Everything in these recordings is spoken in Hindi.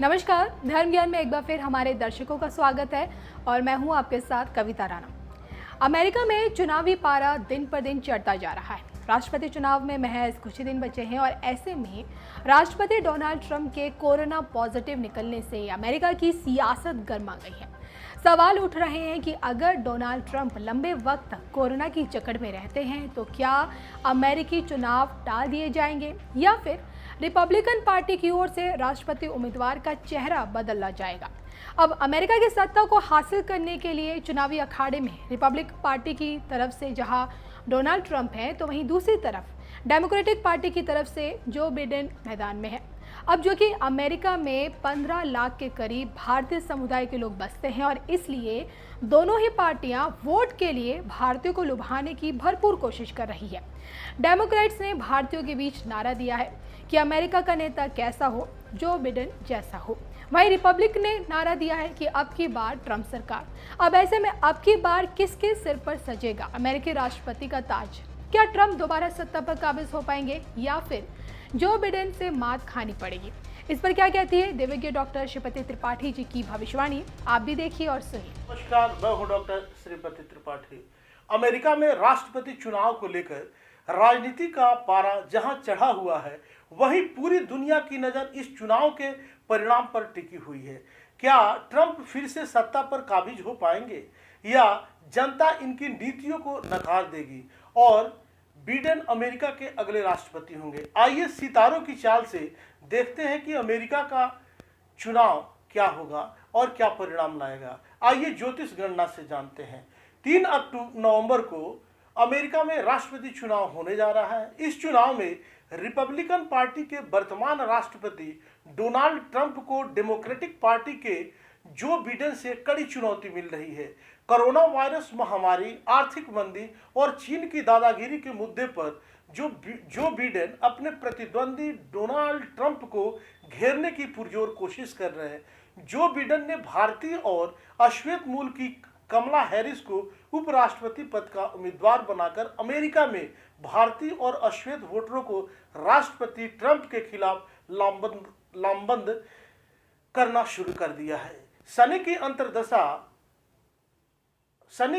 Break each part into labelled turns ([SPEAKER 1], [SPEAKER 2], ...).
[SPEAKER 1] नमस्कार, धर्म ज्ञान में एक बार फिर हमारे दर्शकों का स्वागत है और मैं हूं आपके साथ कविता राणा। अमेरिका में चुनावी पारा दिन पर दिन चढ़ता जा रहा है। राष्ट्रपति चुनाव में महज कुछ ही दिन बचे हैं और ऐसे में राष्ट्रपति डोनाल्ड ट्रंप के कोरोना पॉजिटिव निकलने से अमेरिका की सियासत गर्मा गई है। सवाल उठ रहे हैं कि अगर डोनाल्ड ट्रंप लंबे वक्त तक कोरोना की जकड़ में रहते हैं तो क्या अमेरिकी चुनाव टाल दिए जाएंगे या फिर रिपब्लिकन पार्टी की ओर से राष्ट्रपति उम्मीदवार का चेहरा बदला जाएगा। अब अमेरिका की सत्ता को हासिल करने के लिए चुनावी अखाड़े में रिपब्लिकन पार्टी की तरफ से जहां डोनाल्ड ट्रंप हैं, तो वहीं दूसरी तरफ डेमोक्रेटिक पार्टी की तरफ से जो बिडेन मैदान में है। अब जो कि अमेरिका में 15 लाख के करीब भारतीय समुदाय के लोग बसते हैं और इसलिए दोनों ही पार्टियां वोट के लिए भारतीयों को लुभाने की भरपूर कोशिश कर रही है। डेमोक्रेट्स ने भारतीयों के बीच नारा दिया है कि अमेरिका का नेता कैसा हो, जो बिडेन जैसा हो। वहीं रिपब्लिक ने नारा दिया है कि अब की बार ट्रंप सरकार। अब ऐसे में अब की बार किसके सिर पर सजेगा अमेरिकी राष्ट्रपति का ताज? क्या ट्रंप दोबारा सत्ता पर काबिज हो पाएंगे या फिर जो बिडेन से मात खानी पड़ेगी? इस पर क्या कहती है दिव्य डॉक्टर श्रीपति त्रिपाठी जी की भविष्यवाणी? आप भी देखिए और सुनिए।
[SPEAKER 2] नमस्कार, मैं हूं डॉक्टर श्रीपति त्रिपाठी। अमेरिका में राष्ट्रपति चुनाव को लेकर राजनीति का पारा जहां चढ़ा हुआ है, वहीं पूरी दुनिया की नजर इस चुनाव के परिणाम पर टिकी हुई है। क्या ट्रंप फिर से सत्ता पर काबिज हो पाएंगे या जनता इनकी नीतियों को नकार देगी और बिडेन अमेरिका के अगले राष्ट्रपति होंगे? आइए सितारों की चाल से देखते हैं कि अमेरिका का चुनाव क्या होगा और क्या परिणाम लाएगा। आइए ज्योतिष गणना से जानते हैं। 3 नवंबर को अमेरिका में राष्ट्रपति चुनाव होने जा रहा है। इस चुनाव में रिपब्लिकन पार्टी के वर्तमान राष्ट्रपति डोनाल्ड ट्रंप को डेमोक्रेटिक पार्टी के जो बिडेन से कड़ी चुनौती मिल रही है। कोरोना वायरस महामारी, आर्थिक मंदी और चीन की दादागिरी के मुद्दे पर जो बिडेन अपने प्रतिद्वंदी डोनाल्ड ट्रंप को घेरने की पुरजोर कोशिश कर रहे हैं। जो बिडेन ने भारतीय और अश्वेत मूल की कमला हैरिस को उपराष्ट्रपति पद का उम्मीदवार बनाकर अमेरिका में भारतीय और अश्वेत वोटरों को राष्ट्रपति ट्रंप के खिलाफ लामबंद करना शुरू कर दिया है। शनि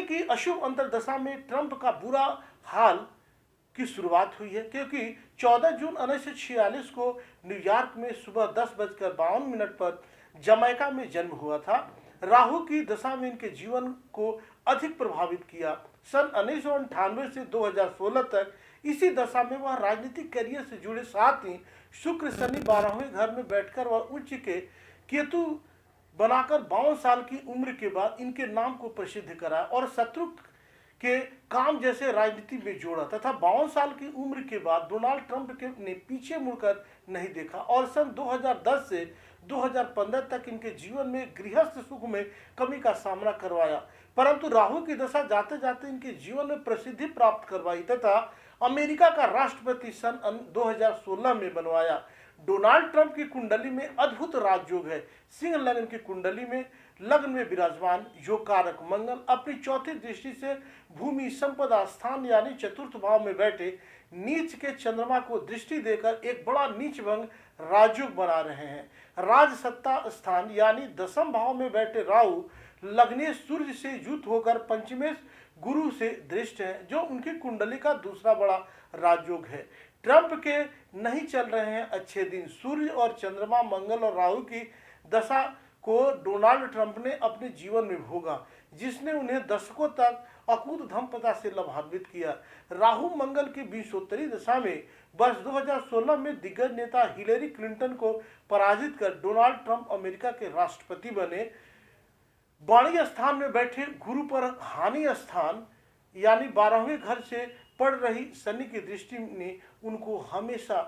[SPEAKER 2] की अशुभ अंतर्दशा में ट्रंप का बुरा हाल की शुरुआत हुई है, क्योंकि 14 जून 1946 को न्यूयॉर्क में सुबह 10:52 पर जमैका में जन्म हुआ था। राहु की दशा में इनके जीवन को अधिक प्रभावित किया। सन 1998 से 2016 तक इसी दशा में वह राजनीतिक करियर से जुड़े, साथ ही शुक्र शनि 12वें घर में बैठकर वह उच्च के केतु बनाकर 52 साल की उम्र के बाद इनके नाम को प्रसिद्ध करा और शत्रु के काम जैसे राजनीति में जोड़ा तथा 52 साल की उम्र के बाद डोनाल्ड ट्रंप ने पीछे मुड़कर नहीं देखा और सन 2010 से 2015 तक इनके जीवन में गृहस्थ सुख में कमी का सामना करवाया, परंतु राहु की दशा जाते जाते इनके जीवन में प्रसिद्धि प्राप्त करवाई तथा अमेरिका का राष्ट्रपति सन 2016 में बनवाया। डोनाल्ड ट्रंप की कुंडली में अद्भुत राजयोग है। सिंह लग्न की कुंडली में लग्न में विराजमान योग कारक मंगल अपनी चौथी दृष्टि से भूमि संपदा स्थान यानी चतुर्थ भाव में बैठे नीच के चंद्रमा को दृष्टि देकर एक बड़ा नीच भंग राजयोग बना रहे हैं। राज सत्ता स्थान यानी दसम भाव में बैठे राहु लग्नेश सूर्य से युक्त होकर पंचमेश गुरु से दृष्ट है, जो उनकी कुंडली का दूसरा बड़ा राजयोग है। ट्रंप के नहीं चल रहे हैं अच्छे दिन। सूर्य और चंद्रमा, मंगल और राहु की दशा को डोनाल्ड ट्रंप ने अपने जीवन में भोगा, जिसने उन्हें दशकों तक अकूत धनपदा से लाभान्वित किया। राहु मंगल की 20वीं दशा में वर्ष 2016 में दिग्गज नेता हिलेरी क्लिंटन को पराजित कर डोनाल्ड ट्रंप अमेरिका के राष्ट्रपति बने। वाणी स्थान में बैठे गुरु पर हानि स्थान यानी 12वें घर से पड़ रही शनि की दृष्टि ने उनको हमेशा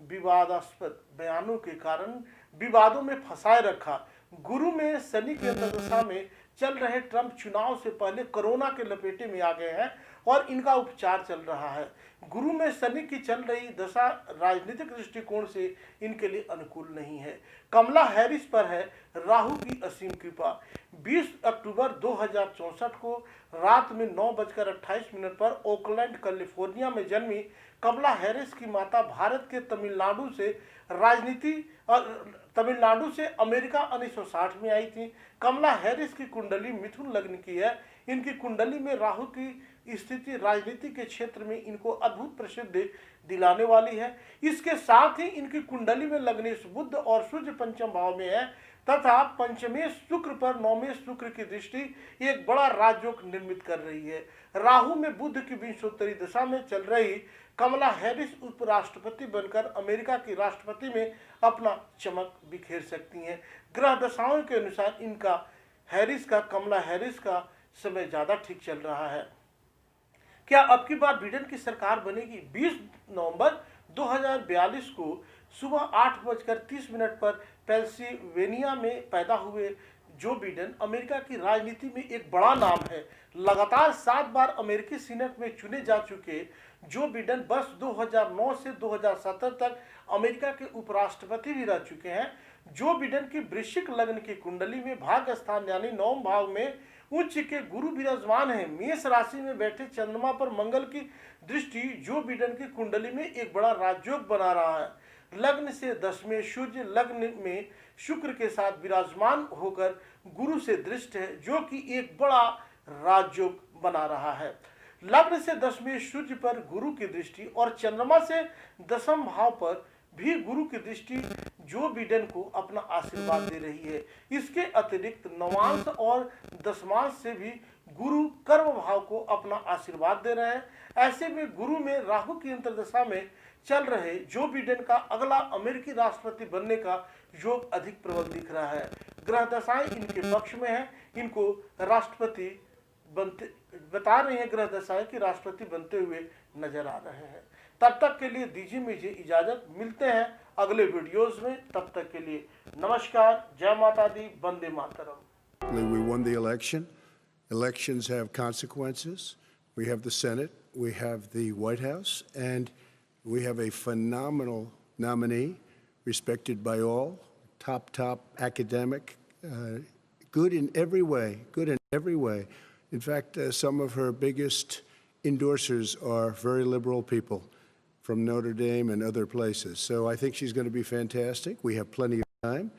[SPEAKER 2] विवादास्पद बयानों के कारण विवादों में फंसाए रखा। गुरु में शनि के अंतर्दशा में चल रहे ट्रंप चुनाव से पहले कोरोना के लपेटे में आ गए हैं और इनका उपचार चल रहा है। गुरु में शनि की चल रही दशा राजनीतिक दृष्टिकोण से इनके लिए अनुकूल नहीं है। कमला हैरिस पर है राहु की असीम कृपा। 20 अक्टूबर 2064 को रात में 9:28 पर ओकलैंड कैलिफोर्निया में जन्मी कमला हैरिस की माता भारत के तमिलनाडु से अमेरिका 1960 में आई थी। कमला हैरिस की कुंडली मिथुन लग्न की है। इनकी कुंडली में राहु की स्थिति राजनीति के क्षेत्र में इनको अद्भुत प्रसिद्धि दिलाने वाली है। इसके साथ ही इनकी कुंडली में लग्नेश बुध और सूर्य पंचम भाव में है तथा पंचमेश शुक्र पर नौमेश शुक्र की दृष्टि एक बड़ा राजयोग निर्मित कर रही है। राहु में बुध की विंशोत्तरी दशा में चल रही कमला हैरिस उपराष्ट्रपति बनकर अमेरिका की राष्ट्रपति में अपना चमक बिखेर सकती हैं। ग्रह दशाओं के अनुसार कमला हैरिस का समय ज्यादा ठीक चल रहा है। क्या अब की बार बिडेन की सरकार बनेगी? 20 नवंबर 2042 को सुबह 8:30 पर पेंसिल्वेनिया में पैदा हुए जो बिडेन अमेरिका की राजनीति में एक बड़ा नाम है। लगातार 7 बार अमेरिकी सीनेट में चुने जा चुके जो बिडेन वर्ष 2009 से 2017 तक अमेरिका के उपराष्ट्रपति भी रह चुके हैं। जो बिडेन की वृश्चिक लग्न की कुंडली में भाग्य स्थान यानी 9वें भाव में उच्च के गुरु विराजमान है। मेष राशि में बैठे चंद्रमा पर मंगल की दृष्टि जो बिडेन की कुंडली में एक बड़ा राजयोग बना रहा है। लग्न से 10 में सूर्य लग्न में शुक्र के साथ विराजमान होकर गुरु से दृष्ट है जो कि एक बड़ा राजयोग बना रहा है। लग्न से 10 में सूर्य पर गुरु की दृष्टि और चंद्रमा से 10वें भाव पर भी गुरु की दृष्टि जो बिडेन को अपना आशीर्वाद दे रही है। इसके अतिरिक्त नवांश और दशमांश से भी गुरु कर्म भाव को अपना आशीर्वाद दे रहे हैं। ऐसे में गुरु में राहु की अंतर्दशा में चल रहे जो बिडेन का अगला अमेरिकी राष्ट्रपति बनने का योग अधिक प्रबल दिख रहा है। ग्रह दशाएं इनके पक्ष में है। इनको राष्ट्रपति बनते बता रहे हैं ग्रह दशाएं कि राष्ट्रपति बनते हुए नजर आ रहे हैं। तब तक के लिए दीजिए मुझे इजाजत। मिलते हैं अगले वीडियोस में। तब तक के लिए नमस्कार। जय माता दी। Vande Mataram.
[SPEAKER 3] We won the election. Elections have consequences. We have the Senate, we have the White House, and we have a phenomenal nominee, respected by all, top academic, good in every way. In fact, some of her biggest endorsers are very liberal people from Notre Dame and other places. So I think she's going to be fantastic. We have plenty of time.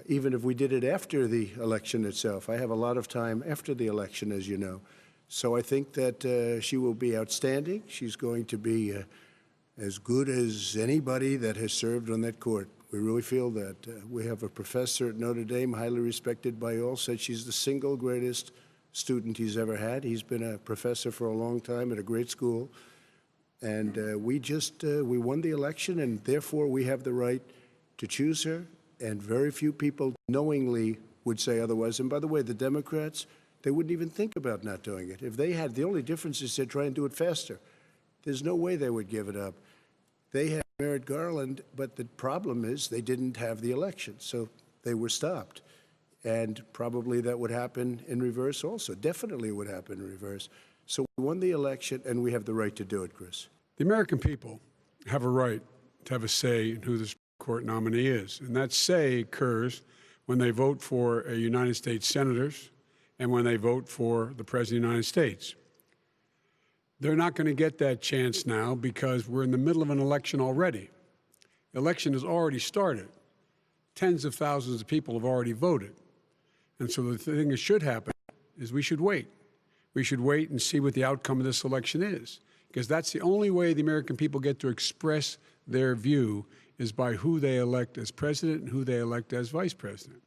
[SPEAKER 3] Even if we did it after the election itself. I have a lot of time after the election, as you know. So I think that she will be outstanding. She's going to be as good as anybody that has served on that court. We really feel that. We have a professor at Notre Dame, highly respected by all, said she's the single greatest student he's ever had. He's been a professor for a long time at a great school. And we won the election, and therefore we have the right to choose her. And very few people knowingly would say otherwise. And by the way, the Democrats, they wouldn't even think about not doing it. If they had, the only difference is they'd try and do it faster. There's no way they would give it up. They had Merrick Garland, but the problem is they didn't have the election, so they were stopped. And probably that would happen in reverse also. Definitely would happen in reverse. So we won the election, and we have the right to do it, Chris.
[SPEAKER 4] The American people have a right to have a say in who this court nominee is, and that say occurs when they vote for United States senators and when they vote for the President of the United States. They're not going to get that chance now because we're in the middle of an election already. The election has already started. Tens of thousands of people have already voted. And so the thing that should happen is we should wait. We should wait and see what the outcome of this election is, because that's the only way the American people get to express their view is by who they elect as president and who they elect as vice president.